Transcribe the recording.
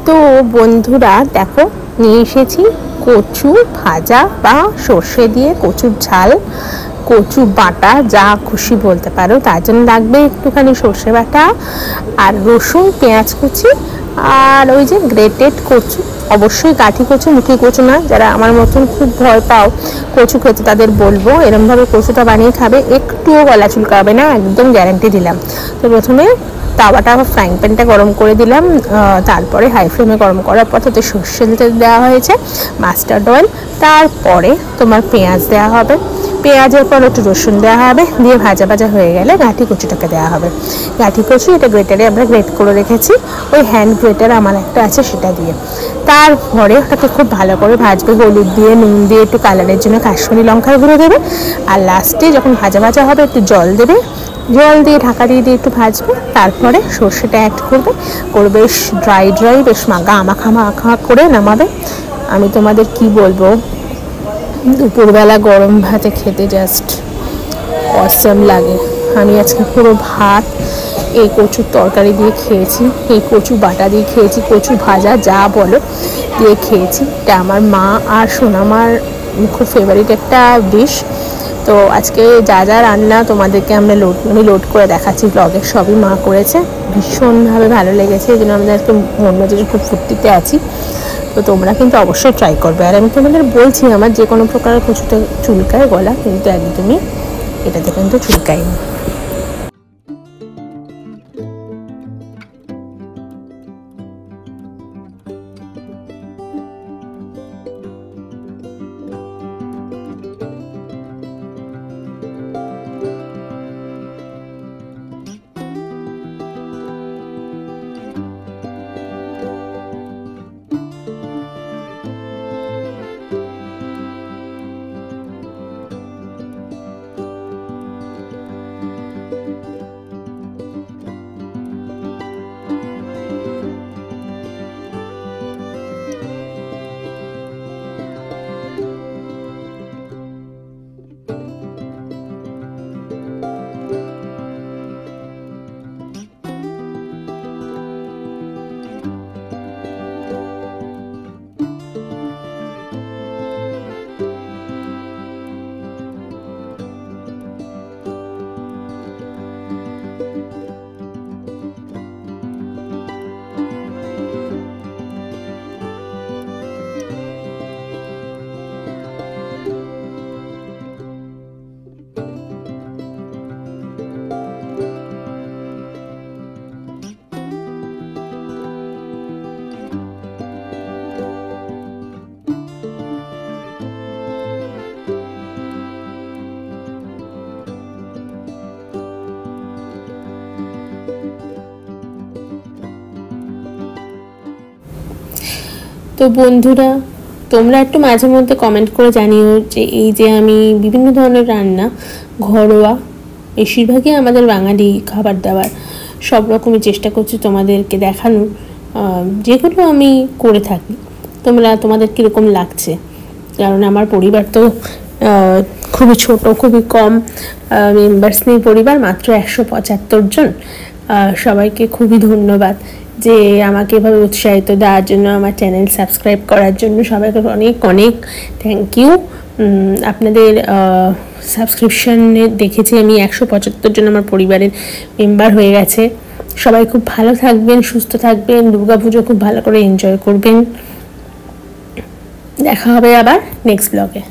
তো বন্ধুরা দেখো নিয়ে এসেছি কচু ভাজা বা সর্ষে দিয়ে কচুর ঝাল, কচু বাটা, যা খুশি বলতে পারো। তার জন্য লাগবে একটুখানি সর্ষে বাটা আর রসুন, পেঁয়াজ কুচি আর ওই যে গ্রেটেড কচু, অবশ্যই কাঠি কচু, মুখি কচু না। যারা আমার মতন খুব ভয় পাও কচু খেতে তাদের বলবো এরমভাবে কচুটা বানিয়ে খাবে, একটুও গলা চুলকাবে না, একদম গ্যারান্টি দিলাম। তো প্রথমে তাওয়াটা ফ্রাইং প্যানটা গরম করে দিলাম, তারপরে হাই ফ্লেমে গরম করার পর তাতে সর্ষে তেল দেওয়া হয়েছে, মাস্টার্ড অয়েল, তারপরে তোমার পেঁয়াজ দেওয়া হবে, পেঁয়াজের পর একটু রসুন দেওয়া হবে, দিয়ে ভাজা ভাজা হয়ে গেলে গাঁঠি কচুটাকে দেওয়া হবে। গাঁঠি কচু এটা গ্রেটারে আমরা গ্রেট করে রেখেছি, ওই হ্যান্ড গ্রেটার আমার একটা আছে সেটা দিয়ে। তারপরে ওটাকে খুব ভালো করে ভাজবে, হলুদ দিয়ে, নুন দিয়ে, একটু কালারের জন্য কাশ্মীরি লঙ্কার গুঁড়ো দেবে, আর লাস্টে যখন ভাজা ভাজা হবে একটু জল দেবে, জল দিয়ে ঢাকা দিয়ে দিয়ে একটু ভাজবে। তারপরে সর্ষেটা অ্যাড করবে, বেশ ড্রাই ড্রাই, বেশ মাখা মাখা করে নামাবে। আমি তোমাদের কি বলবো, দুপুরবেলা গরম ভাতে খেতে জাস্ট অসাম লাগে। আমি আজকে পুরো ভাত এই কচুর তরকারি দিয়ে খেয়েছি, এই কচু বাটা দিয়ে খেয়েছি, কচু ভাজা যা বলো দিয়ে খেয়েছি। এটা আমার মা আর সোনামার খুব ফেভারিট একটা ডিশ। তো আজকে যা যা রান্না তোমাদেরকে আমি লোড করে দেখাচ্ছি ব্লগে, সবই মা করেছে, ভীষণভাবে ভালো লেগেছে, এই জন্য আমাদের আজকে মন মেজাজে খুব ফুর্তিতে আছি। তো তোমরা কিন্তু অবশ্যই ট্রাই করবে। আর আমি তোমাদের বলছি আমার যে কোনো প্রকার কচুতে চুলকায় গলা, কিন্তু একদমই এটাতে কিন্তু চুলকায়নি। তো বন্ধুরা তোমরা একটু মাঝে মধ্যে কমেন্ট করে জানিও যে এই যে আমি বিভিন্ন ধরনের রান্না, ঘরোয়া বেশিরভাগই আমাদের বাঙালি খাবার দাবার, সব রকমই চেষ্টা করছি তোমাদেরকে দেখানোর, যেগুলো আমি করে থাকি। তোমাদের কীরকম লাগছে, কারণ আমার পরিবার তো খুবই ছোট, খুবই কম মেম্বার্স নিয়ে পরিবার, মাত্র 175 জন। সবাইকে খুবই ধন্যবাদ যে আমাকে এভাবে উৎসাহিত দেওয়ার জন্য, আমার চ্যানেল সাবস্ক্রাইব করার জন্য সবাইকে অনেক অনেক থ্যাংক ইউ। আপনাদের সাবস্ক্রিপশানে দেখেছি আমি 175 জন আমার পরিবারের মেম্বার হয়ে গেছে। সবাই খুব ভালো থাকবেন, সুস্থ থাকবেন, দুর্গাপুজো খুব ভালো করে এনজয় করবেন। দেখা হবে আবার নেক্সট ব্লগে।